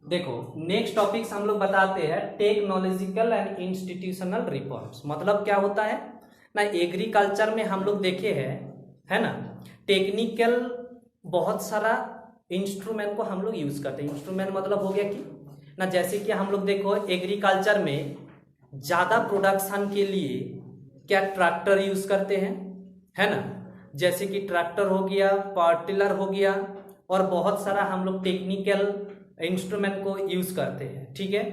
देखो next topics हम लोग बताते हैं टेक्नोलॉजिकल एंड इंस्टीट्यूशनल रिफॉर्म्स। मतलब क्या होता है ना, एग्रीकल्चर में हम लोग देखे हैं, है ना, टेक्निकल बहुत सारा इंस्ट्रूमेंट को हम लोग यूज करते हैं। इंस्ट्रूमेंट मतलब हो गया कि ना, जैसे कि हम लोग देखो एग्रीकल्चर में ज्यादा प्रोडक्शन के लिए क्या ट्रैक्टर यूज करते हैं, है ना, जैसे कि ट्रैक्टर हो गया, पावर टिलर हो गया, और बहुत सारा हम लोग टेक्निकल इंस्ट्रूमेंट को यूज करते हैं। ठीक है,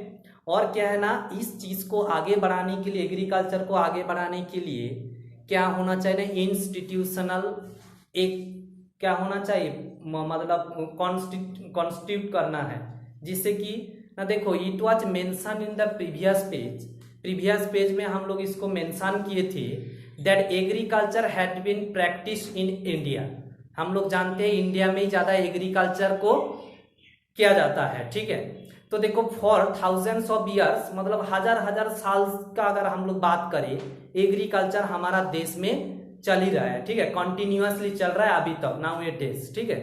और क्या है ना, इस चीज को आगे बढ़ाने के लिए, एग्रीकल्चर को आगे बढ़ाने के लिए क्या होना चाहिए ना, इंस्टीट्यूशनल एक क्या होना चाहिए, मतलब कॉन्स्टिट्यूट करना है, जिससे कि ना देखो it was mention in the previous page में हम लोग इसको मेंशन किए थे that agriculture had been practice in India. हम लोग जानते हैं इंडिया में ही ज्यादा एग्रीकल्चर को किया जाता है। ठीक है, तो देखो फॉर थाउजेंड्स ऑफ ईयर्स, मतलब हजार हजार साल का अगर हम लोग बात करें, एग्रीकल्चर हमारा देश में चल ही रहा है। ठीक है, कंटिन्यूअसली चल रहा है अभी तक, नाउ इट इज। ठीक है,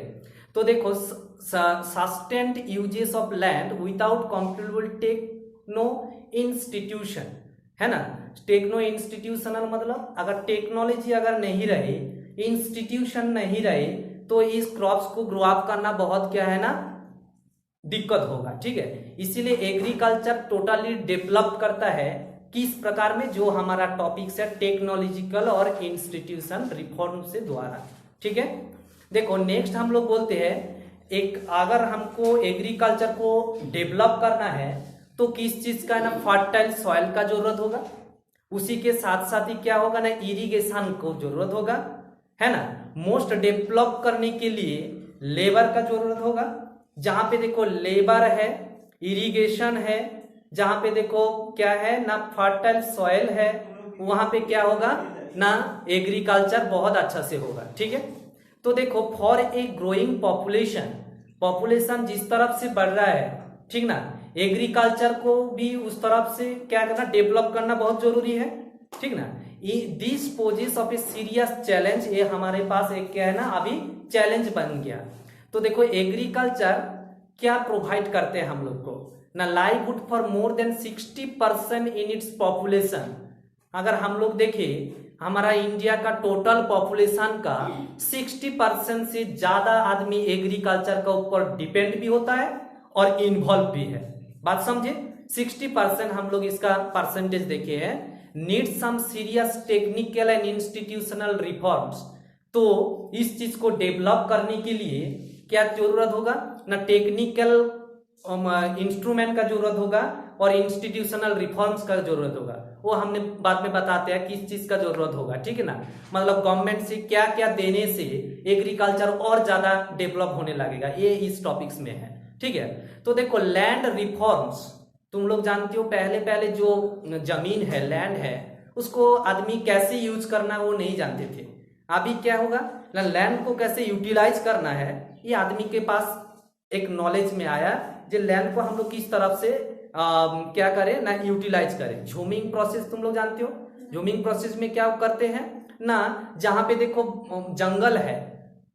तो देखो sustained uses of land without controllable techno institution, है ना। टेक्नो इंस्टीट्यूशनल मतलब अगर टेक्नोलॉजी अगर नहीं रहे, इंस्टीट्यूशन नहीं रहे, तो इस क्रॉप्स को ग्रो अप करना बहुत क्या है ना, दिक्कत होगा। ठीक है, इसीलिए एग्रीकल्चर टोटली डेवलप करता है किस प्रकार में, जो हमारा टॉपिक है टेक्नोलॉजिकल और इंस्टीट्यूशन रिफॉर्म से द्वारा। ठीक है, देखो नेक्स्ट हम लोग बोलते हैं, एक अगर हमको एग्रीकल्चर को डेवलप करना है तो किस चीज का ना, फर्टाइल सॉइल का जरूरत होगा, उसी के साथ साथ ही क्या होगा ना, इरिगेशन को जरूरत होगा, है ना। मोस्ट डेवलप करने के लिए लेबर का जरूरत होगा, जहां पे देखो लेबर है, इरिगेशन है, जहां पे देखो क्या है ना, फर्टाइल सॉइल है, वहां पे क्या होगा ना, एग्रीकल्चर बहुत अच्छा से होगा। ठीक है, तो देखो फॉर ए ग्रोइंग पॉपुलेशन जिस तरफ से बढ़ रहा है, ठीक ना, एग्रीकल्चर को भी उस तरफ से क्या करना, डेवलप करना बहुत जरूरी है। ठीक ना, this poses of a serious challenge, ये हमारे पास एक क्या है ना, अभी चैलेंज बन गया। तो देखो एग्रीकल्चर क्या प्रोवाइड करते हैं हम लोग को ना, livelihood for more than 60% in its population. अगर हम लोग देखें हमारा इंडिया का टोटल पॉपुलेशन का 60% से ज्यादा आदमी एग्रीकल्चर का ऊपर डिपेंड भी होता है और इन्वॉल्व भी है। बात समझे, 60% हम लोग इसका परसेंटेज देखे हैं। Need some serious technical and institutional reforms, तो इस चीज को डेवलप करने के लिए क्या जरूरत होगा ना, टेक्निकल इंस्ट्रूमेंट का जरूरत होगा और इंस्टीट्यूशनल रिफॉर्म्स का जरूरत होगा। वो हमने बाद में बताते हैं किस चीज का जरूरत होगा। ठीक है ना, मतलब गवर्नमेंट से क्या क्या देने से एग्रीकल्चर और ज्यादा डेवलप होने लगेगा, ये इस टॉपिक्स में है। ठीक है, तो देखो लैंड रिफॉर्म्स, तुम लोग जानते हो पहले पहले जो जमीन है, लैंड है, उसको आदमी कैसे यूज करना वो नहीं जानते थे। अभी क्या होगा ना, लैंड को कैसे यूटिलाइज करना है, ये आदमी के पास एक नॉलेज में आया, जो लैंड को हम लोग किस तरफ से क्या करें ना, यूटिलाइज करें। झूमिंग प्रोसेस तुम लोग जानते हो, झूमिंग प्रोसेस में क्या करते हैं ना, जहां पे देखो जंगल है,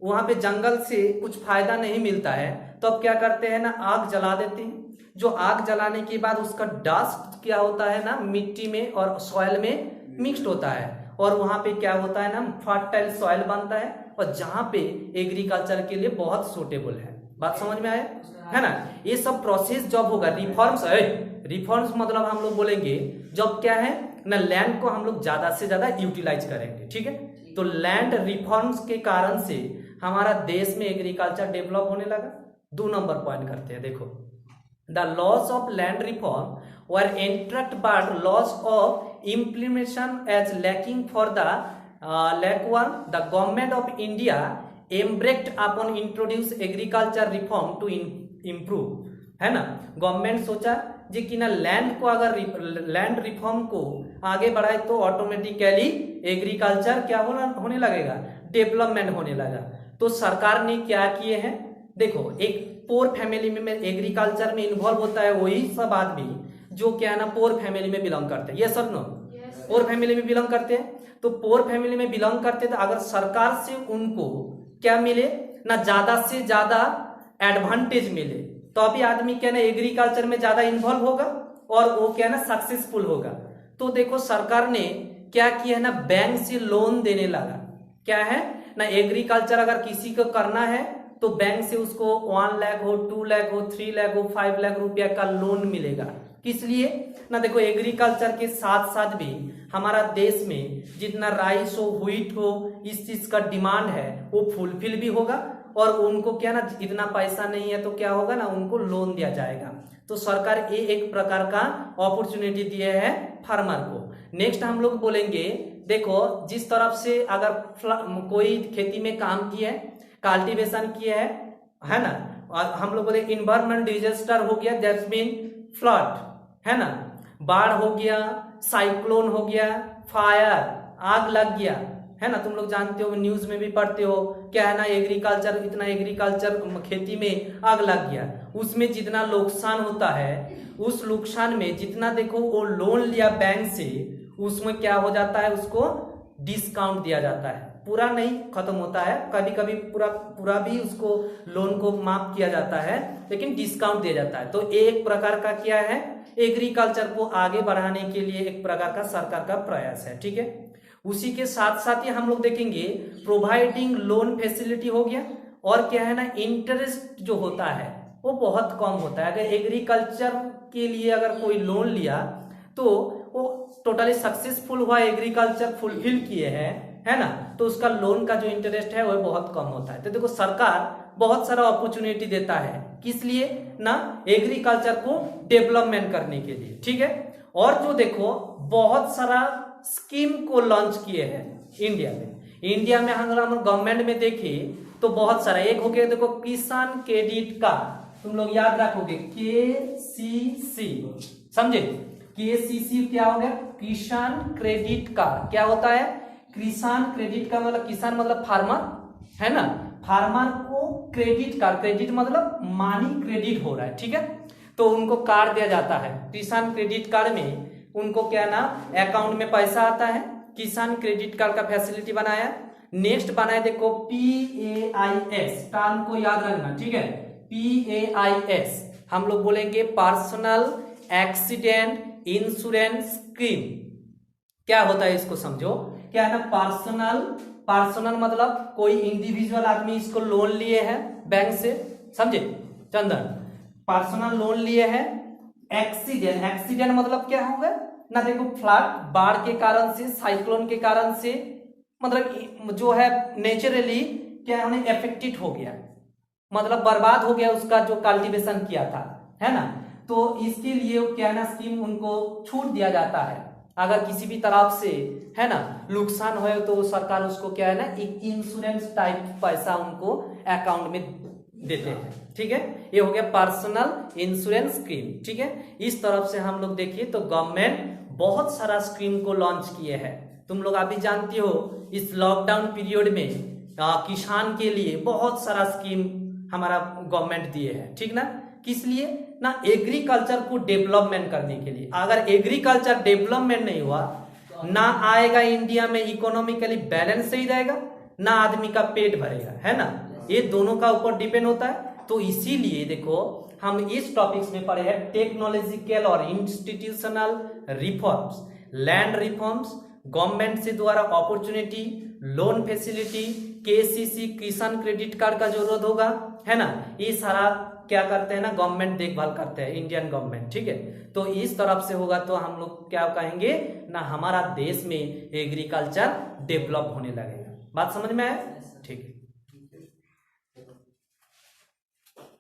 वहां पे जंगल से कुछ फायदा नहीं मिलता है, तो अब क्या करते हैं ना, आग जला देते हैं। जो आग जलाने के बाद उसका डस्ट क्या होता है ना, मिट्टी में और सॉइल में मिक्स्ड होता है, और वहां पे क्या होता है ना, फर्टाइल सॉइल बनता है, और जहां पे एग्रीकल्चर के लिए बहुत सूटेबल है। बात समझ में आया है ना। ये सब प्रोसेस जब होगा, रिफॉर्म्स मतलब हम लोग बोलेंगे जब क्या है ना, लैंड को हम लोग ज्यादा से ज्यादा यूटिलाइज करेंगे। ठीक है, तो लैंड रिफॉर्म्स के कारण से हमारा देश में एग्रीकल्चर डेवलप होने लगा। 2 नंबर पॉइंट करते हैं, देखो the loss of land reform were intact but loss of implementation as lacking for the lack one, the government of India embarked upon introduce agriculture reform to improve, है ना। Government सोचा जी कि ना, land को अगर लैंड रिफॉर्म को आगे बढ़ाए तो ऑटोमेटिकली एग्रीकल्चर क्या होने लगेगा, डेवलपमेंट होने लगा। तो सरकार ने क्या किए हैं, देखो एक पोर फैमिली में एग्रीकल्चर में इन्वॉल्व होता है वही सब आदमी जो क्या है ना, पोर फैमिली में बिलोंग करते हैं। ये सब नो पोर फैमिली में बिलोंग करते हैं, तो पोर फैमिली में बिलोंग करते हैं, तो अगर सरकार से उनको क्या मिले ना, ज्यादा से ज्यादा एडवांटेज मिले, तो अभी आदमी क्या ना एग्रीकल्चर में ज्यादा इन्वॉल्व होगा और वो क्या ना सक्सेसफुल होगा। तो देखो सरकार ने क्या किया है ना, बैंक से लोन देने लगा। क्या है ना, एग्रीकल्चर अगर किसी को करना है तो बैंक से उसको 1 लाख हो, 2 लाख हो, 3 लाख हो, 5 लाख रुपया का लोन मिलेगा। किस लिए ना, देखो एग्रीकल्चर के साथ साथ भी हमारा देश में जितना राइस हो, व्हीट हो, इस चीज का डिमांड है वो फुलफिल भी होगा और उनको क्या ना इतना पैसा नहीं है तो क्या होगा ना, उनको लोन दिया जाएगा। तो सरकार ये एक प्रकार का अपॉर्चुनिटी दिए है फार्मर को। नेक्स्ट हम लोग बोलेंगे, देखो जिस तरफ से अगर कोई खेती में काम किया है, कल्टीवेशन किया है ना, और हम लोग बोले इन्वायरमेंट डिजास्टर हो गया, दैट्स मीन फ्लड, है ना, बाढ़ हो गया, साइक्लोन हो गया, फायर, आग लग गया, है ना, तुम लोग जानते हो, न्यूज में भी पढ़ते हो, क्या है ना एग्रीकल्चर, इतना एग्रीकल्चर खेती में आग लग गया, उसमें जितना नुकसान होता है, उस नुकसान में जितना देखो वो लोन लिया बैंक से, उसमें क्या हो जाता है, उसको डिस्काउंट दिया जाता है। पूरा नहीं खत्म होता है, कभी कभी पूरा भी उसको लोन को माफ किया जाता है, लेकिन डिस्काउंट दिया जाता है। तो एक प्रकार का क्या है, एग्रीकल्चर को आगे बढ़ाने के लिए एक प्रकार का सरकार का प्रयास है। ठीक है, उसी के साथ साथ ही हम लोग देखेंगे प्रोवाइडिंग लोन फैसिलिटी हो गया, और क्या है ना इंटरेस्ट जो होता है वो बहुत कम होता है। अगर एग्रीकल्चर के लिए अगर कोई लोन लिया तो वो टोटली सक्सेसफुल हुआ, एग्रीकल्चर फुलफिल किए हैं, है ना, तो उसका लोन का जो इंटरेस्ट है वो बहुत कम होता है। तो देखो सरकार बहुत सारा अपॉर्चुनिटी देता है, किस लिए ना, एग्रीकल्चर को डेवलपमेंट करने के लिए। ठीक है, और जो देखो बहुत सारा स्कीम को लॉन्च किए हैं इंडिया में हम गवर्नमेंट में देखे तो बहुत सारा, एक हो गया देखो किसान क्रेडिट कार्ड, तुम लोग याद रखोगे KCC, समझे, KCC क्या हो गया, किसान क्रेडिट कार्ड। क्या होता है, किसान क्रेडिट का मतलब, किसान मतलब फार्मर, है ना, फार्मर को क्रेडिट कार्ड, क्रेडिट मतलब मानी क्रेडिट हो रहा है। ठीक है, तो उनको कार्ड दिया जाता है, किसान क्रेडिट कार्ड में उनको क्या ना अकाउंट में पैसा आता है, किसान क्रेडिट कार्ड का फैसिलिटी बनाया। नेक्स्ट बनाए देखो PAIS, टर्म को याद रखना। ठीक है, PAIS हम लोग बोलेंगे पर्सनल एक्सीडेंट इंश्योरेंस स्कीम। क्या होता है इसको समझो, क्या है ना, पर्सनल मतलब कोई इंडिविजुअल आदमी इसको लोन लिए हैं बैंक से, समझे चंदन, पर्सनल लोन लिए हैं। एक्सीडेंट मतलब क्या होगा ना, देखो फ्लड, बाढ़ के कारण से, साइक्लोन के कारण से, मतलब जो है नेचुरली क्या उन्हें अफेक्टेड हो गया, मतलब बर्बाद हो गया उसका जो कल्टीवेशन किया था, है ना, तो इसके लिए क्या है ना स्कीम उनको छूट दिया जाता है। अगर किसी भी तरफ से, है ना, नुकसान हो तो सरकार उसको क्या है ना एक इंश्योरेंस टाइप पैसा उनको अकाउंट में देते हैं। ठीक है, ये हो गया पर्सनल इंश्योरेंस स्कीम। ठीक है, इस तरफ से हम लोग देखिए तो गवर्नमेंट बहुत सारा स्कीम को लॉन्च किए हैं। तुम लोग अभी जानते हो इस लॉकडाउन पीरियड में किसान के लिए बहुत सारा स्कीम हमारा गवर्नमेंट दिए है। ठीक ना, किस लिए ना, एग्रीकल्चर को डेवलपमेंट करने के लिए। अगर एग्रीकल्चर डेवलपमेंट नहीं हुआ ना आएगा इंडिया में इकोनॉमिकली बैलेंस सही रहेगा, ना आदमी का पेट भरेगा, है ना, ये दोनों का ऊपर डिपेंड होता है। तो इसीलिए देखो हम इस टॉपिक्स में पढ़े हैं टेक्नोलॉजिकल और institutional reforms, land reforms, government से द्वारा अपॉर्चुनिटी, लोन फैसिलिटी, KCC किसान क्रेडिट कार्ड का जरूरत होगा, है ना, ये सारा क्या करते हैं ना गवर्नमेंट देखभाल करते हैं, इंडियन गवर्नमेंट। ठीक है, तो इस तरफ से होगा तो हम लोग क्या कहेंगे ना, हमारा देश में एग्रीकल्चर डेवलप होने लगेगा। बात समझ में आया? ठीक है।